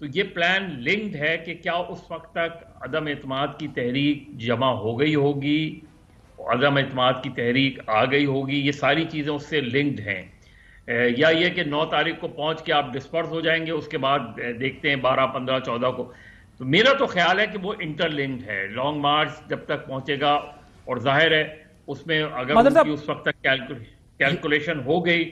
تو یہ plan linked ہے کہ کیا اس وقت تک عدم اعتماد کی تحریک جمع ہو گئی ہوگی، عدم اعتماد کی تحریک آ گئی ہوگی، یہ ساری چیزیں اس سے لنکڈ ہیں، یا یہ کہ 9 تاریخ کو پہنچ کے آپ ڈسپرس ہو جائیں گے، اس کے بعد دیکھتے ہیں 12 15 14 کو. تو میرا تو خیال ہے کہ وہ انٹر لنکڈ ہے. لانگ مارچ جب تک پہنچے گا، اور ظاہر ہے اس میں اگر ان کی اس وقت تک کیلکولیشن ہو گئی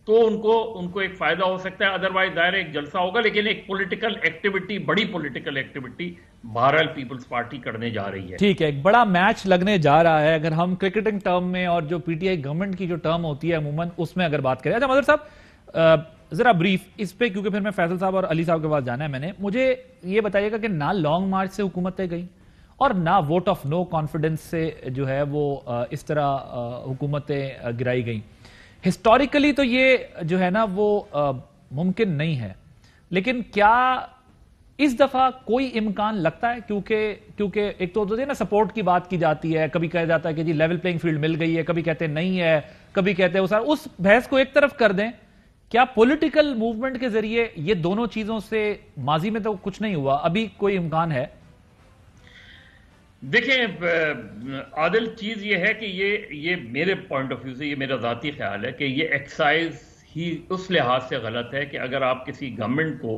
تو ان کو ایک فائدہ ہو سکتا ہے. ادروائز ظاہر ایک جلسہ ہوگا، لیکن ایک پولیٹیکل ایکٹیویٹی، بڑی پولیٹیکل ایکٹیویٹی بہرحال پیپلز پارٹی کرنے جا رہی ہے. ٹھیک ہے، ایک بڑا میچ لگنے جا رہا ہے اگر ہم کرکٹنگ ٹرم میں، اور جو پی ٹی آئی گورنمنٹ کی جو ٹرم ہوتی ہے عموماً اس میں اگر بات کریں. اچھا مظہر صاحب ذرا بریف اس پہ، کیونکہ پھر میں فیصل صاحب اور علی صاحب کے پاس جانا ہے. میں نے مجھے یہ بتائیے گا کہ نہ لانگ مارچ سے حکومتیں گئیں اور نہ ووٹ آف نو کانفیڈنس سے جو ہے وہ اس طرح حکومتیں گرائی گئیں. ہسٹوریکلی تو یہ جو ہے نا وہ ممکن نہیں ہے، لیکن کیا اس دفعہ کوئی امکان لگتا ہے؟ کیونکہ ایک تو نا سپورٹ کی بات کی جاتی ہے، کبھی کہا جاتا ہے کہ جی لیول پلینگ فیلڈ مل گئی ہے، کبھی کہتے ہیں نہیں ہے، کبھی کہتے ہیں اس بحث کو ایک طرف کر دیں. کیا پولیٹیکل موومنٹ کے ذریعے یہ دونوں چیزوں سے ماضی میں تو کچھ نہیں ہوا، ابھی کوئی امکان ہے؟ دیکھیں عادل، چیز یہ ہے کہ یہ میرے پوائنٹ آف ویو سے، یہ میرا ذاتی خیال ہے کہ یہ ایکسرسائز ہی اس لحاظ سے غلط ہے کہ اگر آپ کسی گورنمنٹ کو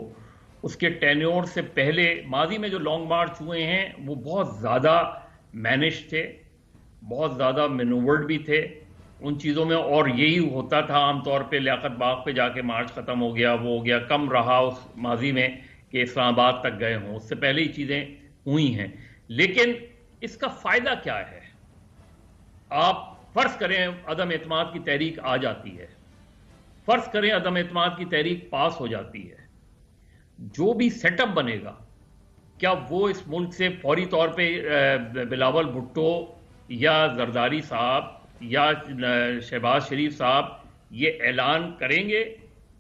اس کے ٹینیور سے پہلے، ماضی میں جو لانگ مارچ ہوئے ہیں وہ بہت زیادہ مینج تھے، بہت زیادہ مینوورڈ بھی تھے ان چیزوں میں، اور یہی ہوتا تھا عام طور پہ لیاقت باغ پہ جا کے مارچ ختم ہو گیا، وہ ہو گیا. کم رہا اس ماضی میں کہ اسلام آباد تک گئے ہوں، اس سے پہلے ہی چیزیں ہوئی ہیں. لیکن اس کا فائدہ کیا ہے؟ آپ فرض کریں عدم اعتماد کی تحریک آ جاتی ہے، فرض کریں عدم اعتماد کی تحریک پاس ہو جاتی ہے، جو بھی سیٹ اپ بنے گا کیا وہ اس ملک سے فوری طور پہ بلاول بھٹو یا زرداری صاحب یا شہباز شریف صاحب یہ اعلان کریں گے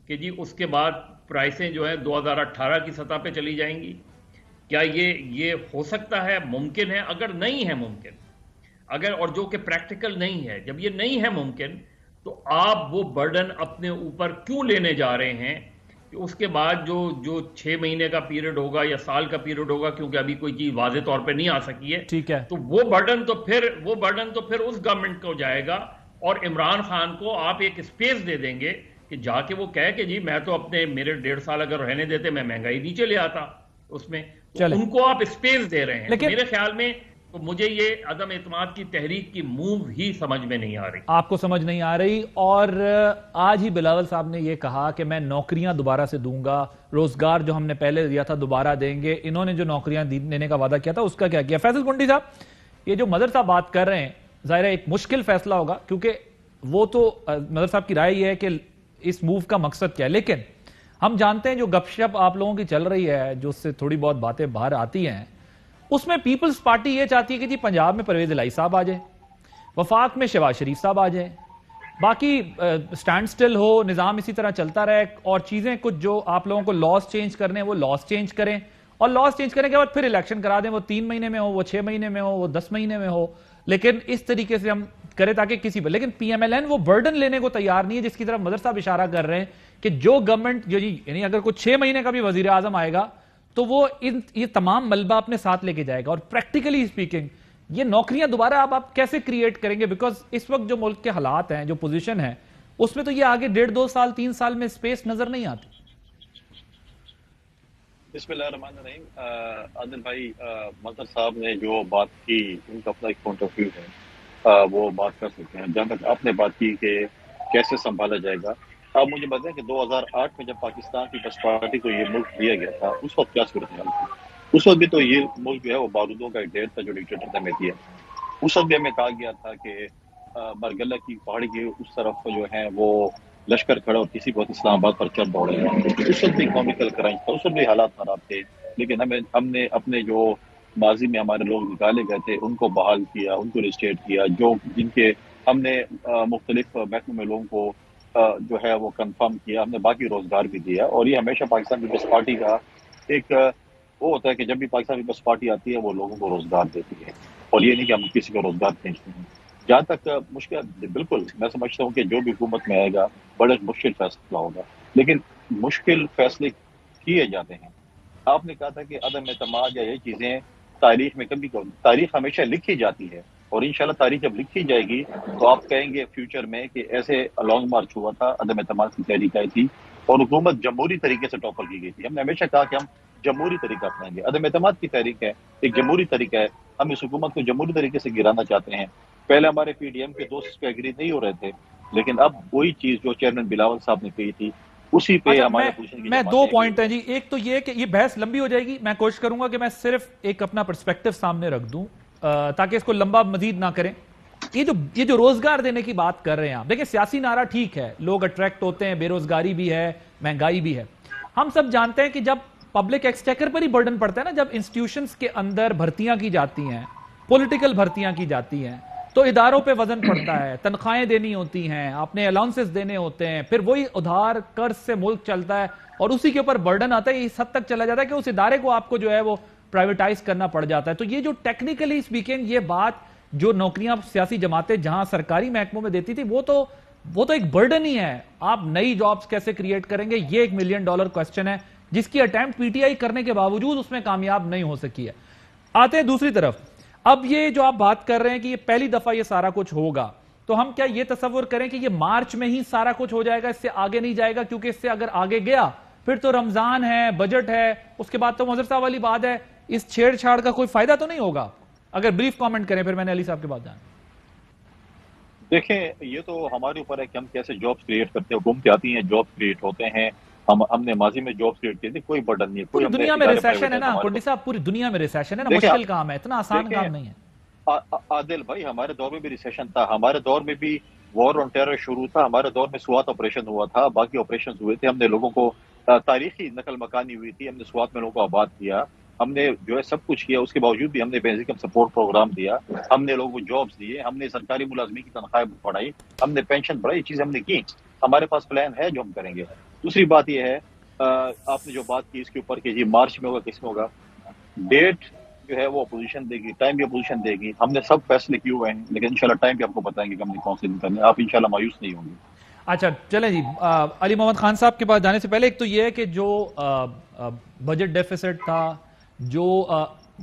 کہ جی اس کے بعد پرائسیں جو ہیں 2018 کی سطح پہ چلی جائیں گی؟ کیا یہ ہو سکتا ہے؟ ممکن ہے. اگر نہیں ہے ممکن، اور جو کہ پریکٹیکل نہیں ہے، جب یہ نہیں ہے ممکن تو آپ وہ برڈن اپنے اوپر کیوں لینے جا رہے ہیں کہ اس کے بعد جو 6 مہینے کا پیریڈ ہوگا یا سال کا پیریڈ ہوگا، کیونکہ ابھی کوئی چیز واضح طور پہ نہیں آ سکی ہے. ٹھیک ہے، تو وہ برڈن تو پھر اس گورنمنٹ کو جائے گا، اور عمران خان کو آپ ایک اسپیس دے دیں گے کہ جا کے وہ کہے کہ جی میں تو میرے 1.5 سال اگر رہنے دیتے میں مہنگائی نیچے لے آتا اس میں. ان کو آپ اسپیس دے رہے ہیں. لیکن میرے خیال میں تو مجھے یہ عدم اعتماد کی تحریک کی موو ہی سمجھ میں نہیں آ رہی. آپ کو سمجھ نہیں آ رہی. اور آج ہی بلاول صاحب نے یہ کہا کہ میں نوکریاں دوبارہ سے دوں گا، روزگار جو ہم نے پہلے دیا تھا دوبارہ دیں گے. انہوں نے جو نوکریاں دینے کا وعدہ کیا تھا اس کا کیا کیا؟ فیصل کنڈی صاحب، یہ جو مظہر صاحب بات کر رہے ہیں ظاہر ہے ایک مشکل فیصلہ ہوگا، کیونکہ وہ تو مظہر صاحب کی رائے یہ ہے کہ اس موو کا مقصد کیا ہے. لیکن ہم جانتے ہیں جو گپ شپ آپ لوگوں کی چل رہی ہے، جو اس سے تھوڑی بہت باتیں باہر آتی ہیں، اس میں پیپلز پارٹی یہ چاہتی ہے کہ جی پنجاب میں پرویز الہی صاحب آ جائیں، وفاق میں شہباز شریف صاحب آ جائیں، باقی سٹینڈ سٹل ہو، نظام اسی طرح چلتا رہے، اور چیزیں کچھ جو آپ لوگوں کو لاس چینج کرنے وہ لاس چینج کریں، اور لاس چینج کرنے کے بعد پھر الیکشن کرا دیں، وہ 3 مہینے میں ہو، وہ 6 مہینے میں ہو، وہ 10 مہینے میں ہو. لیکن اس طریقے سے ہم کریں تاکہ کسی پر، لیکن پی ایم ایل این وہ برڈن لینے کو تیار نہیں ہے، جس کی طرف مظہر صاحب اشارہ کر رہے ہیں کہ جو گورنمنٹ یعنی اگر کوئی 6 مہینے کا بھی وزیر اعظم آئے گا تو وہ یہ تمام ملبہ اپنے ساتھ لے کے جائے گا. اور پریکٹیکلی اسپیکنگ یہ نوکریاں دوبارہ آپ کیسے کریٹ کریں گے؟ بیکاز اس وقت جو ملک کے حالات ہیں، جو پوزیشن ہے، اس میں تو یہ آگے 1.5 سال 3 سال میں سپیس نظر نہیں آتی. بسم اللہ الرحمن الرحیم. عادل بھائی، مظہر صاحب نے جو بات کی ان کا اپنا ایک پوائنٹ آف ویو ہے، وہ بات کر سکتے ہیں. جہاں تک آپ نے بات کی کہ کیسے سنبھالا جائے گا، آپ مجھے بتائیں کہ 2008 میں جب پاکستان پیپلز پارٹی کو یہ ملک دیا گیا تھا اس وقت کیا صورتحال تھی؟ اس وقت بھی تو یہ ملک جو ہے وہ بارودوں کا ایک ڈھیر تھا جو ڈکٹیٹر نے دیا. اس وقت بھی ہمیں کہا گیا تھا کہ برگلہ کی پہاڑی کے اس طرف جو ہے وہ لشکر کھڑا اور کسی کو اسلام آباد پر چڑھ دوڑے. اس وقت بھی اکنامیکل کرائم تھا، اس وقت بھی حالات خراب تھے. لیکن ہم نے اپنے جو ماضی میں ہمارے لوگ نکالے گئے تھے ان کو بحال کیا، ان کو ریسٹیٹ کیا، جن کے ہم نے مختلف محکموں میں لوگوں کو جو ہے وہ کنفرم کیا، ہم نے باقی روزگار بھی دیا. اور یہ ہمیشہ پاکستان پیپلز پارٹی کا ایک وہ ہوتا ہے کہ جب بھی پاکستان پیپلز پارٹی آتی ہے وہ لوگوں کو روزگار دیتی ہے، اور یہ نہیں کہ ہم کسی کو روزگار کھینچتے ہیں. جہاں تک مشکل، بالکل میں سمجھتا ہوں کہ جو بھی حکومت میں آئے گا بڑا مشکل فیصلہ ہوگا، لیکن مشکل فیصلے کیے جاتے ہیں. آپ نے کہا تھا کہ عدم اعتماد یا یہ چیزیں تاریخ میں کبھی تاریخ ہمیشہ لکھی جاتی ہے، اور انشاءاللہ تاریخ جب لکھی جائے گی تو آپ کہیں گے فیوچر میں کہ ایسے لانگ مارچ ہوا تھا، عدم اعتماد کی تحریک آئی تھی اور حکومت جمہوری طریقے سے ٹاپر کی گئی تھی. ہم نے ہمیشہ کہا کہ ہم جمہوری طریقہ اپنائیں گے. عدم اعتماد کی تحریک ہے ایک جمہوری طریقہ ہے، ہم اس حکومت کو جمہوری طریقے سے گرانا چاہتے ہیں. پہلے ہمارے پی ڈی ایم کے دوست اس پہ ایگری نہیں ہو رہے تھے، لیکن اب وہی چیز جو چیئرمین بلاول صاحب نے کہی تھی اسی پہ ہمارے پوچھنے کی میں دو پوائنٹ ہیں جی. ایک تو یہ کہ یہ بحث لمبی ہو جائے گی، میں کوشش کروں گا کہ میں صرف ایک اپنا پرسپیکٹو سامنے رکھ دوں تاکہ اس کو لمبا مزید نہ کریں. یہ جو روزگار دینے کی بات کر رہے ہیں آپ دیکھیں، سیاسی نعرہ ٹھیک ہے، لوگ اٹریکٹ ہوتے ہیں، بے روزگاری بھی ہے، مہنگائی بھی ہے. ہم سب جانتے ہیں کہ جب پبلک ایکسچیکر پر ہی برڈن پڑتا ہے نا، جب انسٹیٹیوشنز کے اندر بھرتیاں کی جاتی ہیں، پولیٹیکل بھرتیاں کی جاتی ہیں، تو اداروں پہ وزن پڑتا ہے، تنخواہیں دینی ہوتی ہیں، آپ نے الاؤنسز دینے ہوتے ہیں، پھر وہی ادھار قرض سے ملک چلتا ہے اور اسی کے اوپر برڈن آتا ہے. اس حد تک چلا جاتا ہے کہ اس ادارے کو آپ کو جو ہے وہ پرائیویٹائز کرنا پڑ جاتا ہے. تو یہ جو ٹیکنیکلی سپیکنگ یہ بات جو نوکریاں سیاسی جماعتیں جہاں سرکاری محکموں میں دیتی تھی وہ تو ایک برڈن ہی ہے. آپ نئی جابز کیسے کریٹ کریں گے، یہ $1 ملین کوسچن ہے جس کی اٹیمپٹ پی ٹی آئی کرنے کے باوجود اس میں کامیاب نہیں ہو سکی ہے. آتے ہیں دوسری طرف. اب یہ جو آپ بات کر رہے ہیں کہ یہ پہلی دفعہ یہ سارا کچھ ہوگا، تو ہم کیا یہ تصور کریں کہ یہ مارچ میں ہی سارا کچھ ہو جائے گا، اس سے آگے نہیں جائے گا؟ کیونکہ اس سے اگر آگے گیا پھر تو رمضان ہے، بجٹ ہے، اس کے بعد تو مظہر صاحب والی بات ہے، اس چھیڑ چھاڑ کا کوئی فائدہ تو نہیں ہوگا. اگر بریف کامنٹ کریں پھر میں نے علی صاحب کے بعد جانا. دیکھیں یہ تو ہمارے اوپر ہے کہ ہم کیسے جابس کریٹ کرتے ہیں. حکومتیں آتی ہیں، جابس کریٹ ہوتے ہیں. ہم نے ماضی میں جابس کریٹ کیے تھے، کوئی برڈن نہیں ہے. پوری دنیا میں ریسیشن ہے نا کنڈی صاحب، پوری دنیا میں ریسیشن ہے نا، مشکل کام ہے، اتنا آسان کام نہیں ہے. عادل بھائی ہمارے دور میں بھی ریسیشن تھا، ہمارے دور میں بھی وار آن ٹیرر شروع تھا، ہمارے دور میں سوات آپریشن ہوا تھا، باقی آپریشن ہوئے تھے. ہم نے لوگوں کو تاریخی نقل مکانی ہوئی تھی، ہم نے سوات میں لوگوں کو آباد کیا، ہم نے جو ہے سب کچھ کیا. اس کے باوجود بھی ہم نے بیسک سپورٹ پروگرام دیا، ہم نے لوگوں کو جابس دیے، ہم نے سرکاری ملازمین کی تنخواہیں بڑھائی، ہم نے پینشن بڑھائی. یہ چیزیں ہم نے کی. ہمارے پاس پلان ہے جو ہم کریں گے. دوسری بات یہ ہے آپ نے جو بات کی اس کے اوپر کہ جی مارچ میں ہوگا کس میں ہوگا، ڈیٹ جو ہے وہ اپوزیشن دے گی، ٹائم بھی اپوزیشن دے گی. ہم نے سب فیصلے کیے ہوئے ہیں، لیکن انشاءاللہ ٹائم بھی آپ کو بتائیں گے کہ ہم نے کون سے دن کرنے. آپ انشاءاللہ مایوس نہیں ہوں گے. اچھا چلیں جی، علی محمد خان صاحب کے پاس جانے سے پہلے ایک تو یہ ہے کہ جو بجٹ ڈیفیسٹ تھا، جو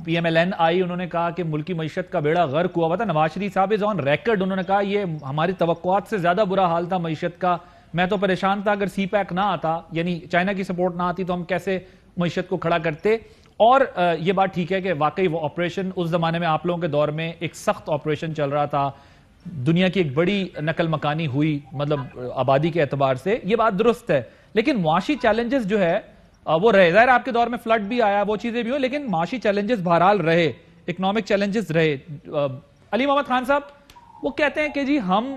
پی ایم ایل این آئی، انہوں نے کہا کہ ملکی معیشت کا بیڑا غرق ہوا تھا. نواز شریف صاحب از آن ریکارڈ، انہوں نے کہا یہ ہماری توقعات سے زیادہ برا حال تھا معیشت کا. میں تو پریشان تھا، اگر سی پیک نہ آتا، یعنی چائنا کی سپورٹ نہ آتی، تو ہم کیسے معیشت کو کھڑا کرتے. اور یہ بات ٹھیک ہے کہ واقعی وہ آپریشن اس زمانے میں آپ لوگوں کے دور میں ایک سخت آپریشن چل رہا تھا، دنیا کی ایک بڑی نقل مکانی ہوئی مطلب آبادی کے اعتبار سے، یہ بات درست ہے. لیکن معاشی چیلنجز جو ہے وہ رہے. ظاہر آپ کے دور میں فلڈ بھی آیا، وہ چیزیں بھی ہو، لیکن معاشی چیلنجز بہرحال رہے، اکنامک چیلنجز رہے. علی محمد خان صاحب وہ کہتے ہیں کہ جی ہم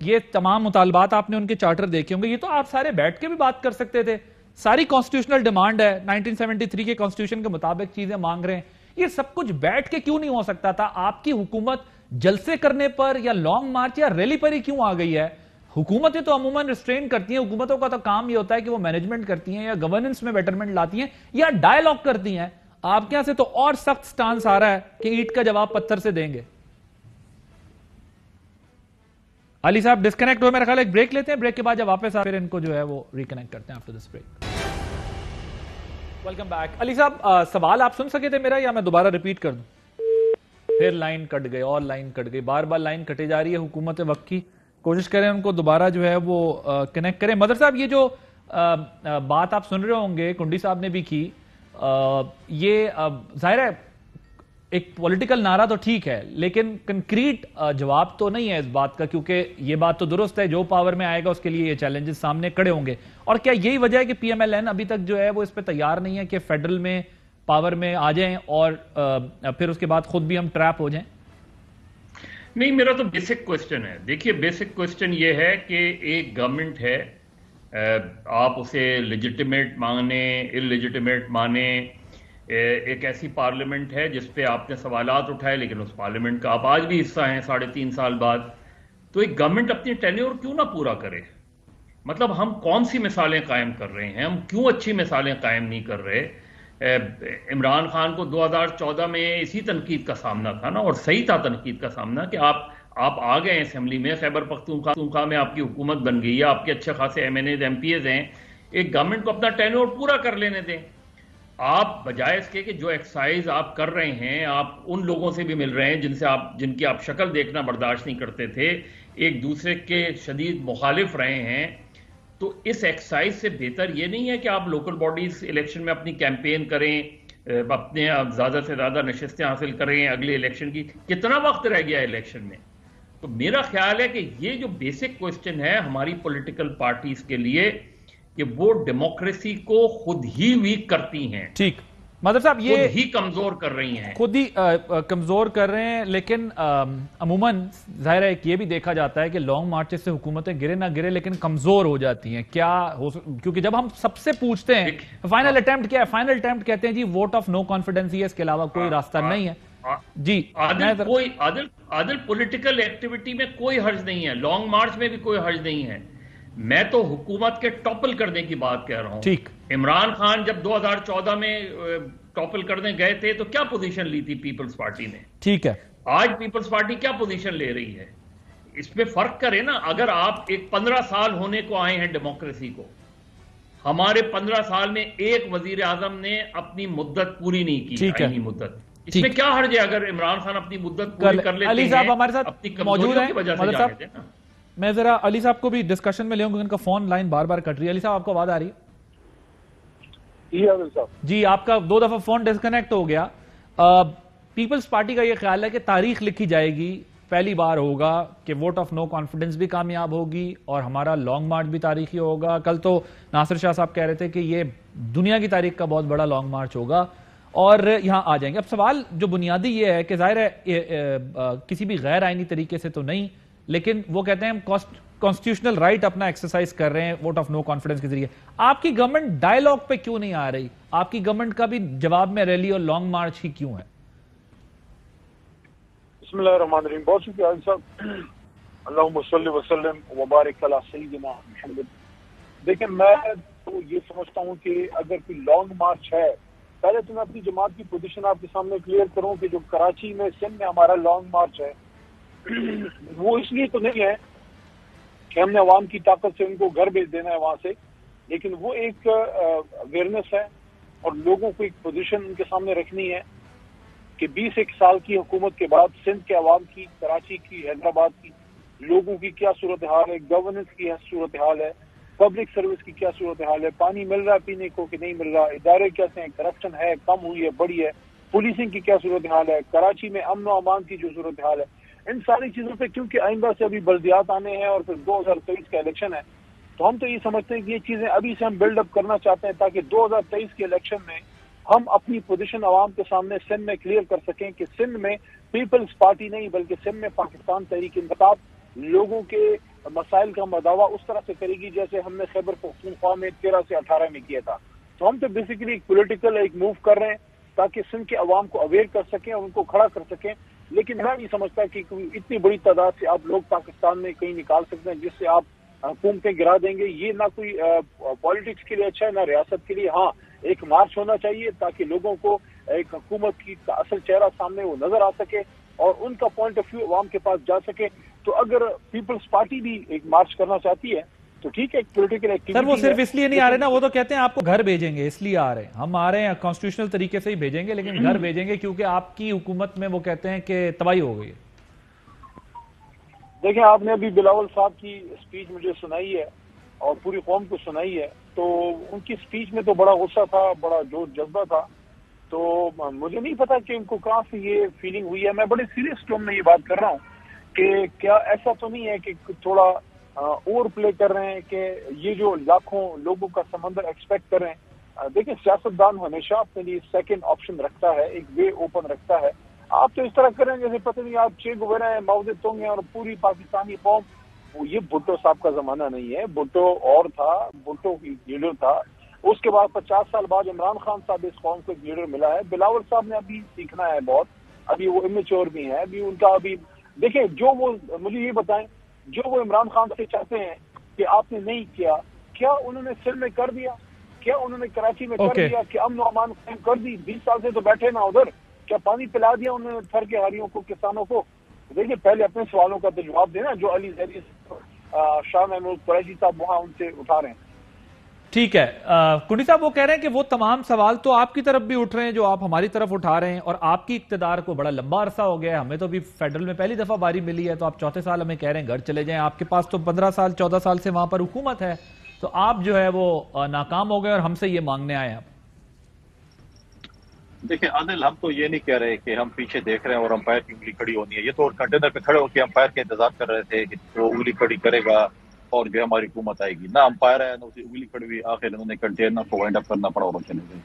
یہ تمام مطالبات، آپ نے ان کے چارٹر دیکھے ہوں گے، یہ تو آپ سارے بیٹھ کے بھی بات کر سکتے تھے. ساری کانسٹیٹیوشنل ڈیمانڈ ہے، 1973 کے کانسٹیٹیوشن کے مطابق چیزیں مانگ رہے ہیں. یہ سب کچھ بیٹھ کے کیوں نہیں ہو سکتا تھا؟ آپ کی حکومت جلسے کرنے پر یا لانگ مارچ یا ریلی پر ہی کیوں آ گئی ہے؟ حکومتیں تو عموماً ریسٹرین کرتی ہیں، حکومتوں کا تو کام یہ ہوتا ہے کہ وہ مینجمنٹ کرتی ہیں یا گورننس میں بیٹرمنٹ لاتی ہیں یا ڈائیلاگ کرتی ہیں. آپ کے یہاں سے تو اور سخت سٹانس آ رہا ہے کہ اینٹ کا جواب پتھر سے دیں گے. علی صاحب ڈسکنیکٹ ہوئے، میرا خیال ہے ایک بریک لیتے ہیں، بریک کے بعد جب واپس آ پھر ان کو جو ہے وہ ریکنیکٹ کرتے ہیں after this break. Welcome back. Ali صاحب سوال آپ سن سکے تھے میرا یا میں دوبارہ ریپیٹ کر دوں؟ پھر لائن کٹ گئی اور لائن کٹ گئی، بار بار لائن کٹے جا رہی ہے حکومت وقت کی. کوشش کریں ان کو دوبارہ جو ہے وہ کنیکٹ کریں. مظہر صاحب یہ جو بات آپ سن رہے ہوں گے کنڈی صاحب نے بھی کی، یہ ظاہر ہے ایک پولیٹیکل نعرہ تو ٹھیک ہے، لیکن کنکریٹ جواب تو نہیں ہے اس بات کا، کیونکہ یہ بات تو درست ہے جو پاور میں آئے گا اس کے لیے یہ چیلنجز سامنے کھڑے ہوں گے. اور کیا یہی وجہ ہے کہ پی ایم ایل این ابھی تک جو ہے وہ اس پہ تیار نہیں ہے کہ فیڈرل میں پاور میں آ جائیں اور پھر اس کے بعد خود بھی ہم ٹریپ ہو جائیں؟ نہیں، میرا تو بیسک کوسچن ہے. دیکھیے بیسک کوسچن یہ ہے کہ ایک گورنمنٹ ہے، آپ اسے لیجیٹیمیٹ مانے اللیجیٹیمیٹ مانے، ایک ایسی پارلیمنٹ ہے جس پہ آپ نے سوالات اٹھائے، لیکن اس پارلیمنٹ کا آپ آج بھی حصہ ہیں 3.5 سال بعد. تو ایک گورنمنٹ اپنی ٹینیور کیوں نہ پورا کرے؟ مطلب ہم کون سی مثالیں قائم کر رہے ہیں؟ ہم کیوں اچھی مثالیں قائم نہیں کر رہے؟ عمران خان کو 2014 میں اسی تنقید کا سامنا تھا نا، اور صحیح تھا تنقید کا سامنا کہ آپ آ گئے ہیں اسمبلی میں، خیبر پختونخوا میں آپ کی حکومت بن گئی ہے، آپ کے اچھے خاصے M N As M P As ہیں. ایک گورنمنٹ کو اپنا ٹینور پورا کر لینے دیں. آپ بجائے اس کے کہ جو ایکسرسائز آپ کر رہے ہیں، آپ ان لوگوں سے بھی مل رہے ہیں جن کی آپ شکل دیکھنا برداشت نہیں کرتے تھے، ایک دوسرے کے شدید مخالف رہے ہیں، تو اس ایکسرسائز سے بہتر یہ نہیں ہے کہ آپ لوکل باڈیز الیکشن میں اپنی کیمپین کریں، اپنے زیادہ سے زیادہ نشستیں حاصل کریں اگلے الیکشن کی. کتنا وقت رہ گیا الیکشن میں؟ تو میرا خیال ہے کہ یہ جو بیسک کوسچن ہے ہماری پولیٹیکل پارٹیز کے لیے کہ وہ ڈیموکریسی کو خود ہی ویک کرتی ہیں. ٹھیک مطلب صاحب یہ خود ہی کمزور کر رہی ہیں، خود ہی کمزور کر رہے ہیں. لیکن عموماً ظاہر ہے کہ یہ بھی دیکھا جاتا ہے کہ لانگ مارچز سے حکومتیں گرے نہ گرے لیکن کمزور ہو جاتی ہیں. کیا کیونکہ جب ہم سب سے پوچھتے ہیں فائنل اٹیمپٹ کیا ہے، فائنل اٹیمپٹ کہتے ہیں جی ووٹ آف نو کانفیڈنس ہی ہے، اس کے علاوہ کوئی راستہ نہیں ہے. جی عادل پولیٹیکل ایکٹیویٹی میں کوئی حرج نہیں ہے، لانگ مارچ میں بھی کوئی حرج نہیں ہے. میں تو حکومت کے ٹاپل کرنے کی بات کہہ رہا ہوں. ٹھیک. عمران خان جب 2014 میں ٹاپل کرنے گئے تھے تو کیا پوزیشن لی تھی پیپلز پارٹی نے؟ ٹھیک ہے. آج پیپلز پارٹی کیا پوزیشن لے رہی ہے؟ اس پہ فرق کرے نا. اگر آپ ایک 15 سال ہونے کو آئے ہیں ڈیموکریسی کو، ہمارے 15 سال میں ایک وزیر اعظم نے اپنی مدت پوری نہیں کی، آئینی مدت. اس میں کیا حرج ہے اگر عمران خان اپنی مدت پوری کر لیتے ہیں؟ علی صاحب ہمارے ساتھ اپنی موجود کمزوریوں ہیں. کی وجہ سے مدد جانے صاحب دیں. میں ذرا علی صاحب کو بھی ڈسکشن میں لے ہوں گے، ان کا فون لائن بار بار کٹ رہی ہے. علی صاحب آپ کو آواز آ رہی ہے؟ جی آپ کا 2 دفعہ فون ڈسکنیکٹ ہو گیا. پیپلز پارٹی کا یہ خیال ہے کہ تاریخ لکھی جائے گی، پہلی بار ہوگا کہ ووٹ آف نو کانفیڈنس بھی کامیاب ہوگی اور ہمارا لانگ مارچ بھی تاریخی ہوگا. کل تو ناصر شاہ صاحب کہہ رہے تھے کہ یہ دنیا کی تاریخ کا بہت بڑا لانگ مارچ ہوگا اور یہاں آ جائیں گے. اب سوال جو بنیادی یہ ہے کہ ظاہر ہے کسی بھی غیر آئینی طریقے سے تو نہیں، لیکن وہ کہتے ہیں ہم کانسٹیٹیوشنل رائٹ اپنا ایکسرسائز کر رہے ہیں ووٹ آف نو کانفیڈنس کے ذریعے. آپ کی گورنمنٹ ڈائیلاگ پہ کیوں نہیں آ رہی؟ آپ کی گورنمنٹ کا بھی جواب میں ریلی اور لانگ مارچ ہی کیوں ہے؟ بسم اللہ الرحمن الرحیم. بہت شکریہ علی صاحب. اللہم صلی وسلم وبارک علی سیدنا محمد. دیکھیں میں تو یہ سمجھتا ہوں کہ اگر کوئی لانگ مارچ ہے، پہلے تو میں اپنی جماعت کی پوزیشن آپ کے سامنے کلیئر کروں کہ جو کراچی میں سندھ میں ہمارا لانگ مارچ ہے وہ اس لیے تو نہیں ہے کہ ہم نے عوام کی طاقت سے ان کو گھر بھیج دینا ہے وہاں سے، لیکن وہ ایک اویئرنیس ہے اور لوگوں کو ایک پوزیشن ان کے سامنے رکھنی ہے کہ 21 سال کی حکومت کے بعد سندھ کے عوام کی، کراچی کی، حیدرآباد کی لوگوں کی کیا صورتحال ہے، گورننس کی صورتحال ہے، پبلک سروس کی کیا صورتحال ہے، پانی مل رہا ہے پینے کو کہ نہیں مل رہا، ادارے کیسے ہیں، کرپشن ہے، کم ہوئی ہے، بڑی ہے، پولیسنگ کی کیا صورتحال ہے، کراچی میں امن و امان کی جو صورتحال ہے. ان ساری چیزوں پہ کیونکہ آئندہ سے ابھی بلدیات آنے ہیں اور پھر 2023 کا الیکشن ہے، تو ہم تو یہ سمجھتے ہیں کہ یہ چیزیں ابھی سے ہم بلڈ اپ کرنا چاہتے ہیں تاکہ 2023 کے الیکشن میں ہم اپنی پوزیشن عوام کے سامنے سندھ میں کلیئر کر سکیں کہ سندھ میں پیپلز پارٹی نہیں بلکہ سندھ میں پاکستان تحریک انصاف لوگوں کے مسائل کا مداوع اس طرح سے کرے گی جیسے ہم نے خیبر پختونخوا میں 13 سے 18 میں کیا تھا. تو ہم تو بیسیکلی ایک پولیٹیکل ایک موو کر رہے ہیں تاکہ سندھ کے عوام کو اویئر کر سکیں اور ان کو کھڑا کر سکیں. لیکن میں نہیں سمجھتا کہ اتنی بڑی تعداد سے آپ لوگ پاکستان میں کہیں نکال سکتے ہیں جس سے آپ حکومتیں گرا دیں گے. یہ نہ کوئی پالیٹکس کے لیے اچھا ہے نہ ریاست کے لیے. ہاں ایک مارچ ہونا چاہیے تاکہ لوگوں کو ایک حکومت کی اصل چہرہ سامنے وہ نظر آ سکے اور ان کا پوائنٹ آف ویو عوام کے پاس جا سکے. تو اگر پیپلز پارٹی بھی ایک مارچ کرنا چاہتی ہے تو ٹھیک ہے، پولیٹیکل ایکٹیویٹی. سر وہ صرف اس لیے نہیں آ رہے نا، وہ تو کہتے ہیں آپ کو گھر بھیجیں گے اس لیے آ رہے ہیں. ہم آ رہے ہیں کانسٹیٹیوشنل طریقے سے ہی بھیجیں گے لیکن گھر بھیجیں گے کیونکہ آپ کی حکومت میں وہ کہتے ہیں کہ تباہی ہو گئی ہے. دیکھیں آپ نے ابھی بلاول صاحب کی اسپیچ مجھے سنائی ہے اور پوری قوم کو سنائی ہے، تو ان کی اسپیچ میں تو بڑا غصہ تھا، بڑا جوش جذبہ تھا. تو مجھے نہیں پتا کہ ان کو کہاں سے یہ فیلنگ ہوئی ہے. میں بڑے سیریس ٹون میں یہ بات کر رہا ہوں کہ کیا ایسا تو نہیں ہے کہ تھوڑا اوور پلے کر رہے ہیں کہ یہ جو لاکھوں لوگوں کا سمندر ایکسپیکٹ کر رہے ہیں. دیکھیں سیاستدان ہمیشہ اپنے لیے سیکنڈ آپشن رکھتا ہے، ایک وے اوپن رکھتا ہے. آپ تو اس طرح کریں جیسے پتہ نہیں آپ چھ گویرا ہیں، ماؤ زے تونگ ہیں اور پوری پاکستانی قوم. یہ بھٹو صاحب کا زمانہ نہیں ہے. بھٹو اور تھا، بھٹو کی لیڈر تھا. اس کے بعد 50 سال بعد عمران خان صاحب اس قوم کو ایک لیڈر ملا ہے. بلاول صاحب نے ابھی سیکھنا ہے بہت، ابھی وہ امیچور بھی ہیں. ابھی ان کا ابھی دیکھیں جو وہ مجھے یہ بتائیں جو وہ عمران خان سے چاہتے ہیں کہ آپ نے نہیں کیا، کیا انہوں نے سندھ میں کر دیا؟ کیا انہوں نے کراچی میں کر دیا کہ امن و امان قائم کر دی؟ 20 سال سے تو بیٹھے نا ادھر. کیا پانی پلا دیا انہوں نے تھر کے ہاریوں کو، کسانوں کو؟ دیکھیے پہلے اپنے سوالوں کا تو جواب دینا جو علی زیدی شاہ محمود قریشی صاحب وہاں ان سے اٹھا رہے ہیں. ٹھیک ہے کنڈی صاحب، وہ کہہ رہے ہیں کہ وہ تمام سوال تو آپ کی طرف بھی اٹھ رہے ہیں جو آپ ہماری طرف اٹھا رہے ہیں، اور آپ کی اقتدار کو بڑا لمبا عرصہ ہو گیا ہے، ہمیں تو بھی فیڈرل میں پہلی دفعہ باری ملی ہے، تو آپ چوتھے سال ہمیں کہہ رہے ہیں گھر چلے جائیں، آپ کے پاس تو 15 سال 14 سال سے وہاں پر حکومت ہے، تو آپ جو ہے وہ ناکام ہو گئے اور ہم سے یہ مانگنے آئے ہیں آپ۔ دیکھیں عادل، ہم تو یہ نہیں کہہ رہے کہ ہم پیچھے دیکھ رہے ہیں اور امپائر کی انگلی کھڑی ہونی ہے، یہ تو کنٹینر پہ کھڑے ہو کے امپائر کا انتظار کر رہے تھے کہ وہ انگلی کھڑی کرے گا اور جو ہماری حکومت آئے گی، نہ امپائر ہے نہ اسی انگلی کھڑی ہوئی، آخر انہوں نے کنٹینر کو وائنڈ اپ کرنا پڑا اور چلے گئے۔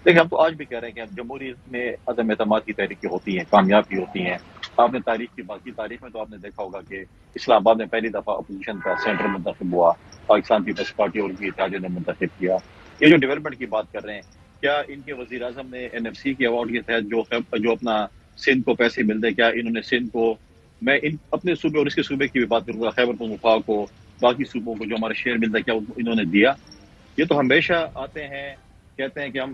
دیکھیں ہم تو آج بھی کہہ رہے ہیں کہ جمہوریت میں عدم اعتماد کی تحریکیں ہوتی ہیں، کامیابی ہوتی ہیں۔ آپ نے تاریخ کی باقی تاریخ میں تو آپ نے دیکھا ہوگا کہ اسلام آباد میں پہلی دفعہ اپوزیشن کا سینٹر منتخب ہوا، پاکستان پیپلز پارٹی اور ان کی اتحادیوں نے منتخب کیا۔ یہ جو ڈیولپمنٹ کی بات کر رہے ہیں، کیا ان کے وزیر اعظم نے این ایف سی کے ایوارڈ کے تحت جو اپنا سندھ کو پیسے ملتے، کیا انہوں نے سندھ کو، میں اپنے صوبے اور اس کے صوبے کی بھی بات کروں گا، خیبر پختونخوا کو، باقی صوبوں کو جو ہمارا شیئر ملتا ہے، کیا انہوں نے دیا؟ یہ تو ہمیشہ آتے ہیں کہتے ہیں کہ ہم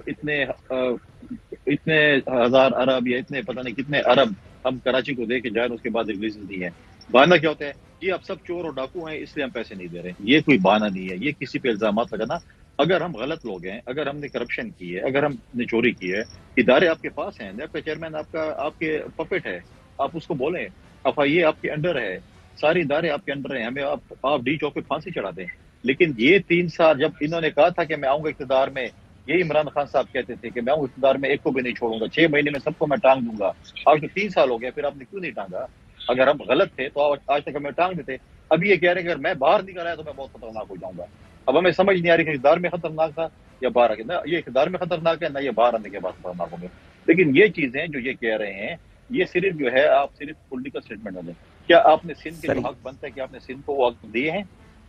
اتنے ہزار ارب یا اتنے پتہ نہیں کتنے ارب ہم کراچی کو دے کے جائیں، اس کے بعد ریلیز نہیں ہے۔ بہانہ کیا ہوتا ہے؟ جی آپ سب چور اور ڈاکو ہیں اس لیے ہم پیسے نہیں دے رہے۔ یہ کوئی بہانہ نہیں ہے، یہ کسی پہ الزامات لگانا۔ اگر ہم غلط لوگ ہیں، اگر ہم نے کرپشن کی ہے، اگر ہم نے چوری کی ہے، ادارے آپ کے پاس ہیں، آپ کا چیئرمین آپ کے پپٹ ہے، آپ اس کو بولیں، ایف آئی اے آپ کے انڈر ہے، سارے ادارے آپ کے انڈر ہیں، ہمیں آپ ڈی چوک پہ پھانسی چڑھا دیں۔ لیکن یہ 3 سال جب انہوں نے کہا تھا کہ میں آؤں گا اقتدار میں، یہ عمران خان صاحب کہتے تھے کہ میں آؤں اقتدار میں، ایک کو بھی نہیں چھوڑوں گا، 6 مہینے میں سب کو میں ٹانگ دوں گا۔ آج تو 3 سال ہو گیا، پھر آپ نے کیوں نہیں ٹانگا؟ اگر ہم غلط تھے تو آج تک ہمیں ٹانگ دیتے۔ ابھی یہ کہہ رہے ہیں کہ اگر میں باہر نکل آیا تو میں بہت خطرناک ہو جاؤں گا۔ اب ہمیں سمجھ نہیں آ رہی کہ اقتدار میں خطرناک تھا یا باہر آ کے، نہ یہ اقتدار میں خطرناک ہے، نہ یہ باہر آنے کے بعد خطرناک ہوں گے۔ لیکن یہ چیزیں جو یہ کہہ رہے ہیں، یہ صرف جو ہے آپ صرف پولیٹیکل اسٹیٹمنٹ دیں۔ کیا آپ نے سندھ کے جو حق بنتا ہے کہ آپ نے سندھ کو وہ حق دیے ہیں؟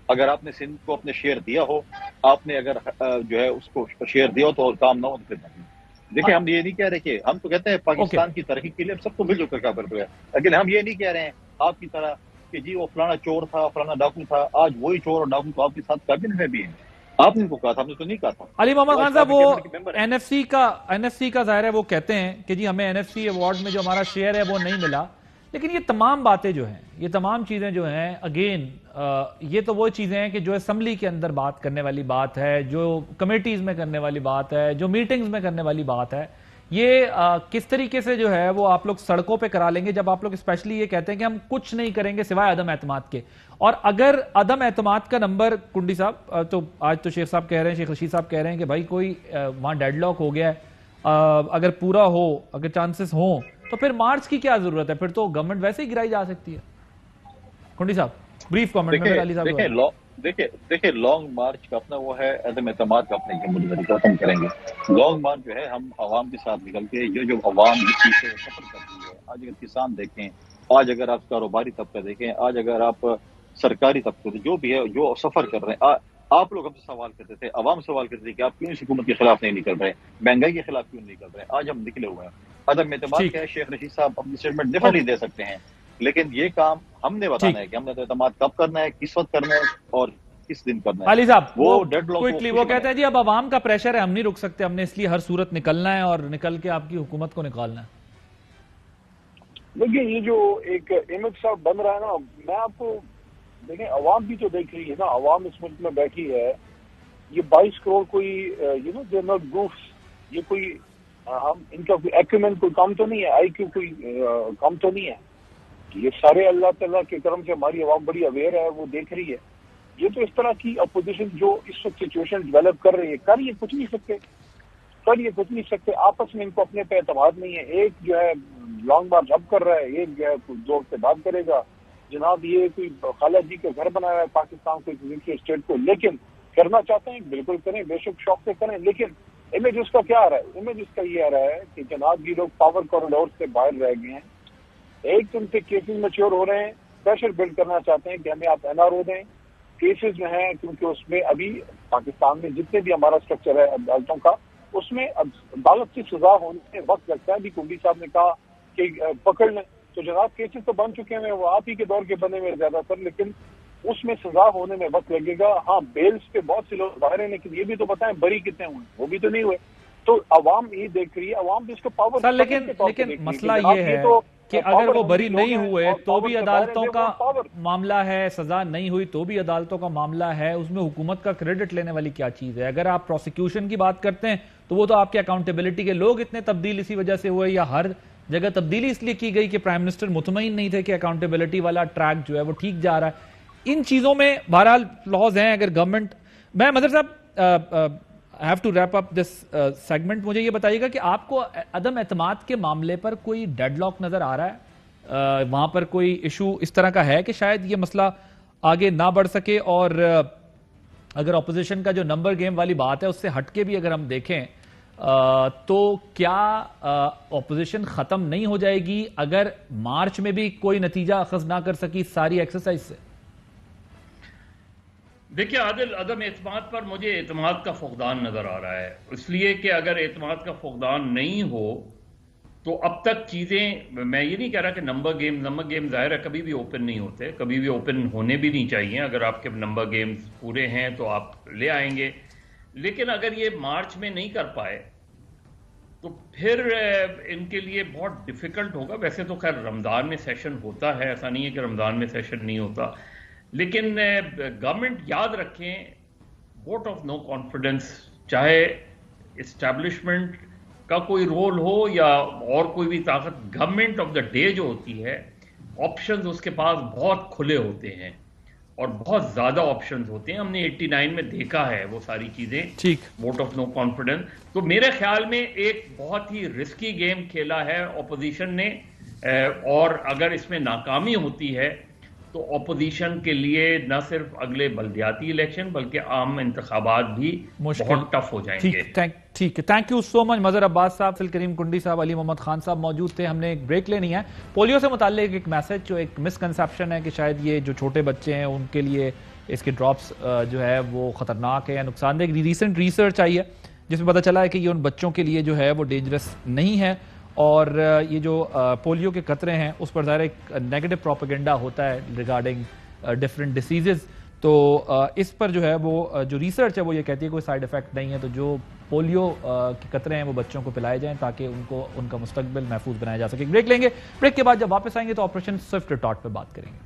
اگر آپ نے سندھ کو اپنے شیئر دیا ہو، آپ نے اگر جو ہے اس کو شیئر دیا ہو تو کام نہ ہو تو پھر نہیں۔ دیکھیں ہم یہ نہیں کہہ رہے کہ ہم تو کہتے ہیں پاکستان کی ترقی کے لیے ہم سب کو مل جل کر کام کرتے ہیں، لیکن ہم یہ نہیں کہہ رہے ہیں آپ کی طرح کہ جی وہ فلانا چور تھا، فلانا ڈاکو تھا۔ آج وہی چور اور ڈاکو تو آپ کے ساتھ کابینہ میں بھی ہیں۔ آپ نے ان کو کہا تھا، ہم نے تو نہیں کہا تھا۔ علی محمد خان صاحب، وہ این ایف سی کا ظاہر ہے وہ کہتے ہیں کہ جی ہمیں این ایف سی ایوارڈ میں جو ہمارا شیئر ہے وہ نہیں ملا، لیکن یہ تمام باتیں جو ہیں، یہ تمام چیزیں جو ہیں، اگین یہ تو وہ چیزیں ہیں کہ جو اسمبلی کے اندر بات کرنے والی بات ہے، جو کمیٹیز میں کرنے والی بات ہے، جو میٹنگز میں کرنے والی بات ہے، یہ کس طریقے سے جو ہے وہ آپ لوگ سڑکوں پہ کرا لیں گے جب آپ لوگ اسپیشلی یہ کہتے ہیں کہ ہم کچھ نہیں کریں گے سوائے عدم اعتماد کے؟ اور اگر عدم اعتماد کا نمبر کنڈی صاحب، تو آج تو شیخ صاحب کہہ رہے ہیں، شیخ رشید صاحب کہہ رہے ہیں کہ بھائی کوئی وہاں ڈیڈ لاک ہو گیا ہے، اگر پورا ہو، اگر چانسز ہوں تو پھر مارچ کی کیا ضرورت ہے؟ پھر تو گورنمنٹ ویسے ہی گرائی جا سکتی ہے۔ کنڈی صاحب بریف کامنٹ میں علی صاحب۔ دیکھیں لانگ مارچ کا اپنا وہ ہے، عدم اعتماد کا اپنے جمہوری طریقہ ختم کریں گے۔ لانگ مارچ جو ہے ہم عوام کے ساتھ نکل کے، جو عوام اس چیز سے سفر کرتی ہے، آج اگر کسان دیکھیں، آج اگر آپ کاروباری طبقہ دیکھیں، آج اگر آپ سرکاری طبقے جو بھی ہے جو سفر کر رہے ہیں، آپ لوگ ہم سے سوال کرتے تھے، عوام سوال کرتے تھے کہ آپ کیوں اس حکومت کے خلاف نہیں نکل رہے، مہنگائی کے خلاف کیوں نہیں نکل رہے؟ آج ہم نکلے ہوئے ہیں۔ عدم اعتماد کیا ہے؟ شیخ رشید صاحب اپنی اسٹیٹمنٹ ڈیفینٹلی دے سکتے ہیں، لیکن یہ کام ہم نے بتانا ہے کہ ہم نے اعتماد کب کرنا ہے، کس وقت کرنا ہے اور کس دن کرنا ہے۔ علی صاحب وہ ڈیڈ لاک وہ کہتے ہیں جی اب عوام کا پریشر ہے، ہم نہیں رک سکتے، ہم نے اس لیے ہر صورت نکلنا ہے اور نکل کے آپ کی حکومت کو نکالنا ہے۔ دیکھیے یہ جو ایک امیج صاحب بن رہا ہے نا، میں آپ کو دیکھیں عوام بھی تو دیکھ رہی ہے نا، عوام اس ملک میں بیٹھی ہے، یہ 22 کروڑ کوئی دے ناٹ گروفس، یہ کوئی ہم ان کا کوئی ایکومنٹ کوئی کم تو نہیں ہے، آئی کیو کوئی کم تو نہیں ہے، یہ سارے اللہ تعالیٰ کے کرم سے ہماری عوام بڑی اویئر ہے، وہ دیکھ رہی ہے۔ یہ تو اس طرح کی اپوزیشن جو اس وقت سچویشن ڈیولپ کر رہی ہے، کر یہ کچھ نہیں سکتے، آپس میں ان کو اپنے پہ اعتماد نہیں ہے۔ ایک جو ہے لانگ مارچ اب کر رہا ہے، ایک جو ہے کچھ دور سے بات کرے گا، جناب یہ کوئی خالہ جی کا گھر بنایا ہے پاکستان کو، ایک اسٹیٹ کو، لیکن کرنا چاہتے ہیں بالکل کریں، بے شک شوق سے کریں، لیکن امیج اس کا کیا آ رہا ہے؟ امیج اس کا یہ آ رہا ہے کہ جناب یہ لوگ پاور کوریڈور سے باہر رہ گئے ہیں، ایک تو ان سے کیسز میچور ہو رہے ہیں، پریشر بلڈ کرنا چاہتے ہیں کہ ہمیں آپ این آر او دیں، کیسز میں ہیں کیونکہ اس میں ابھی پاکستان میں جتنے بھی ہمارا اسٹرکچر ہے عدالتوں کا، اس میں عدالت کی سزا ہونے میں وقت لگتا ہے۔ ابھی کنڈی صاحب نے کہا کہ پکڑ لیں، تو جناب کیسز تو بن چکے ہیں، وہ آپ ہی کے دور کے بنے ہوئے زیادہ تر، لیکن اس میں سزا ہونے میں وقت لگے گا۔ ہاں بیلز پہ بہت سے لوگ باہر ہیں، لیکن یہ بھی تو بتائیں بری کتنے ہوئے، وہ بھی تو نہیں ہوئے۔ تو عوام یہ دیکھ رہی ہے، عوام بھی اس کو پاور لیکن مسئلہ یہ ہے، تو کہ اگر وہ بری نہیں ہوئے تو بھی عدالتوں کا معاملہ ہے، سزا نہیں ہوئی تو بھی عدالتوں کا معاملہ ہے، اس میں حکومت کا کریڈٹ لینے والی کیا چیز ہے؟ اگر آپ پروسیکیوشن کی بات کرتے ہیں تو وہ تو آپ کے اکاؤنٹیبلٹی کے لوگ اتنے تبدیل اسی وجہ سے ہوئے، یا ہر جگہ تبدیلی اس لیے کی گئی کہ پرائم منسٹر مطمئن نہیں تھے کہ اکاؤنٹیبلٹی والا ٹریک جو ہے وہ ٹھیک جا رہا ہے. ان چیزوں میں بہرحال فلاز ہیں. اگر گورنمنٹ، میں مظہر صاحب I have to wrap up this segment. مجھے یہ بتائیے گا کہ آپ کو عدم اعتماد کے معاملے پر کوئی ڈیڈ لاک نظر آ رہا ہے؟ وہاں پر کوئی ایشو اس طرح کا ہے کہ شاید یہ مسئلہ آگے نہ بڑھ سکے؟ اور اگر اپوزیشن کا جو نمبر گیم والی بات ہے اس سے ہٹ کے بھی اگر ہم دیکھیں تو کیا اپوزیشن ختم نہیں ہو جائے گی اگر مارچ میں بھی کوئی نتیجہ اخذ نہ کر سکی ساری ایکسرسائز سے؟ دیکھیں عادل، عدم اعتماد پر مجھے اعتماد کا فقدان نظر آ رہا ہے، اس لیے کہ اگر اعتماد کا فقدان نہیں ہو تو اب تک چیزیں، میں یہ نہیں کہہ رہا کہ نمبر گیم ظاہر ہے کبھی بھی اوپن نہیں ہوتے، کبھی بھی اوپن ہونے بھی نہیں چاہیے. اگر آپ کے نمبر گیمز پورے ہیں تو آپ لے آئیں گے، لیکن اگر یہ مارچ میں نہیں کر پائے تو پھر ان کے لیے بہت ڈیفیکلٹ ہوگا. ویسے تو خیر رمضان میں سیشن ہوتا ہے، ایسا نہیں ہے کہ رمضان میں سیشن نہیں ہوتا، لیکن گورنمنٹ یاد رکھیں ووٹ آف نو کانفیڈنس، چاہے اسٹیبلشمنٹ کا کوئی رول ہو یا اور کوئی بھی طاقت، گورنمنٹ آف دا ڈے جو ہوتی ہے آپشنز اس کے پاس بہت کھلے ہوتے ہیں اور بہت زیادہ آپشنز ہوتے ہیں. ہم نے 89 میں دیکھا ہے وہ ساری چیزیں، ووٹ آف نو کانفیڈنس. تو میرے خیال میں ایک بہت ہی رسکی گیم کھیلا ہے اپوزیشن نے، اور اگر اس میں ناکامی ہوتی ہے تو اپوزیشن کے لیے نہ صرف اگلے بلدیاتی الیکشن بلکہ عام انتخابات بھی بہت ٹف ہو جائیں گے. ٹھیک ہے، تھینک یو سو مچ. مظہر عباس صاحب، فل کریم کنڈی صاحب، علی محمد خان صاحب موجود تھے. ہم نے ایک بریک لینی ہے. پولیو سے متعلق ایک میسج، جو ایک مسکنسیپشن ہے کہ شاید یہ جو چھوٹے بچے ہیں ان کے لیے اس کے ڈراپس جو ہے وہ خطرناک ہے یا نقصان دہ. ریسنٹ ریسرچ آئی ہے جس میں پتہ چلا ہے کہ یہ ان بچوں کے لیے جو ہے وہ ڈینجرس نہیں ہے، اور یہ جو پولیو کے قطرے ہیں اس پر ظاہر ایک نیگیٹو پروپیگنڈا ہوتا ہے ریگارڈنگ ڈفرینٹ ڈیسیزز. تو اس پر جو ہے وہ جو ریسرچ ہے وہ یہ کہتی ہے کوئی سائیڈ ایفیکٹ نہیں ہے. تو جو پولیو کے قطرے ہیں وہ بچوں کو پلائے جائیں تاکہ ان کا مستقبل محفوظ بنایا جا سکے. بریک لیں گے، بریک کے بعد جب واپس آئیں گے تو آپریشن سوئفٹ ریٹارٹ پہ بات کریں گے.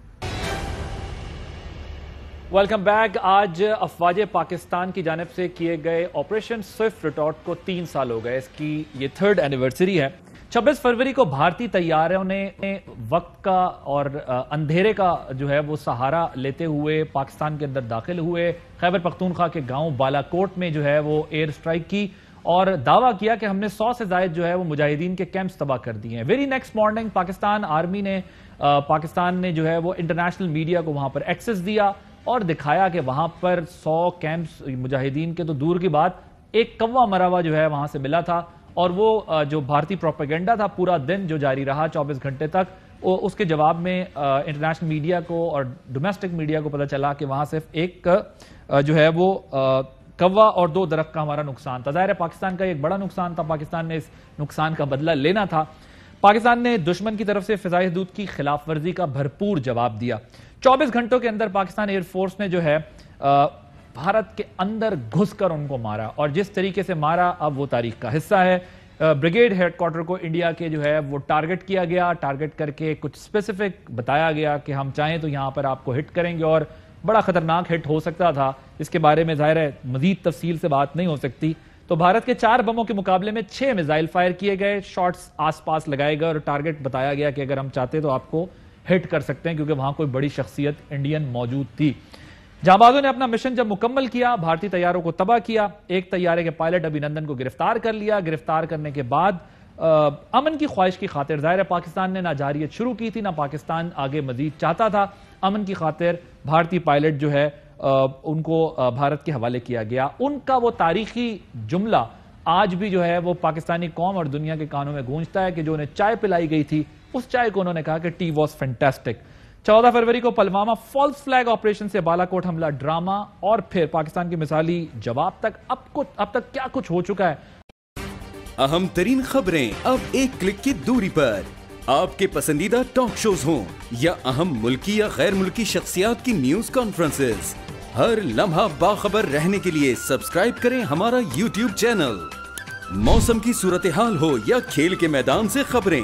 Welcome back. آج افواج پاکستان کی جانب سے کیے گئے آپریشن سوئفٹ ریٹارٹ کو 3 سال ہو گئے. اس کی یہ 3rd اینیورسری ہے. 26 فروری کو بھارتی طیاروں نے وقت کا اور اندھیرے کا جو ہے وہ سہارا لیتے ہوئے پاکستان کے اندر داخل ہوئے. خیبر پختونخوا کے گاؤں بالا کوٹ میں جو ہے وہ ایئر سٹرائک کی اور دعویٰ کیا کہ ہم نے 100 سے زائد جو ہے وہ مجاہدین کے کیمپس تباہ کر دیے ہیں. Very next morning Pakistan army نے جو ہے وہ انٹرنیشنل میڈیا کو وہاں پر ایکسس دیا اور دکھایا کہ وہاں پر 100 کیمپس مجاہدین کے تو دور کی بات، ایک کوا مرا ہوا جو ہے وہاں سے ملا تھا. اور وہ جو بھارتی پروپیگنڈا تھا پورا دن جو جاری رہا 24 گھنٹے تک، اس کے جواب میں انٹرنیشنل میڈیا کو اور ڈومیسٹک میڈیا کو پتہ چلا کہ وہاں صرف ایک جو ہے وہ کوا اور 2 درخت کا ہمارا نقصان تھا. ظاہر ہے پاکستان کا ایک بڑا نقصان تھا، پاکستان نے اس نقصان کا بدلہ لینا تھا. پاکستان نے دشمن کی طرف سے فضائی حدود کی خلاف ورزی کا بھرپور جواب دیا. 24 گھنٹوں کے اندر پاکستان ایئر فورس نے جو ہے بھارت کے اندر گھس کر ان کو مارا، اور جس طریقے سے مارا اب وہ تاریخ کا حصہ ہے. بریگیڈ ہیڈ کوارٹر کو انڈیا کے جو ہے وہ ٹارگٹ کیا گیا، ٹارگٹ کر کے کچھ اسپیسیفک بتایا گیا کہ ہم چاہیں تو یہاں پر آپ کو ہٹ کریں گے، اور بڑا خطرناک ہٹ ہو سکتا تھا. اس کے بارے میں ظاہر ہے مزید تفصیل سے بات نہیں ہو سکتی. تو بھارت کے 4 بموں کے مقابلے میں 6 میزائل فائر کیے گئے، شاٹس آس پاس لگائے گئے اور ٹارگٹ بتایا گیا کہ اگر ہم چاہتے تو آپ کو ہٹ کر سکتے ہیں، کیونکہ وہاں کوئی بڑی شخصیت انڈین موجود تھی. جانبازوں نے اپنا مشن جب مکمل کیا، بھارتی طیاروں کو تباہ کیا. ایک طیارے کے پائلٹ ابھینندن کو گرفتار کر لیا. گرفتار کرنے کے بعد امن کی خواہش کی خاطر، ظاہر ہے پاکستان نے نہ جارحیت شروع کی تھی نہ پاکستان آگے مزید چاہتا تھا، امن کی خاطر بھارتی پائلٹ جو ہے ان کو بھارت کے حوالے کیا گیا. ان کا وہ تاریخی جملہ آج بھی جو ہے وہ پاکستانی قوم اور دنیا کے کانوں میں گونجتا ہے کہ جو انہیں چائے پلائی گئی تھی اس چائے کو انہوں نے کہا کہ ٹی واز فینٹاسٹک. 14 فروری کو پلوامہ فالس فلیگ آپریشن سے بالا کوٹ حملہ ڈرامہ، اور پھر پاکستان کی مثالی جواب تک اب تک کیا کچھ ہو چکا ہے. اہم ترین خبریں اب ایک کلک کی دوری پر. آپ کے پسندیدہ ٹاک شوز ہوں یا اہم ملکی یا غیر ملکی شخصیات کی نیوز کانفرنسز، ہر لمحہ باخبر رہنے کے لیے سبسکرائب کریں ہمارا YouTube چینل. موسم کی صورتحال ہو یا کھیل کے میدان سے خبریں،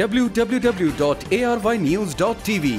www.arYnews.tv।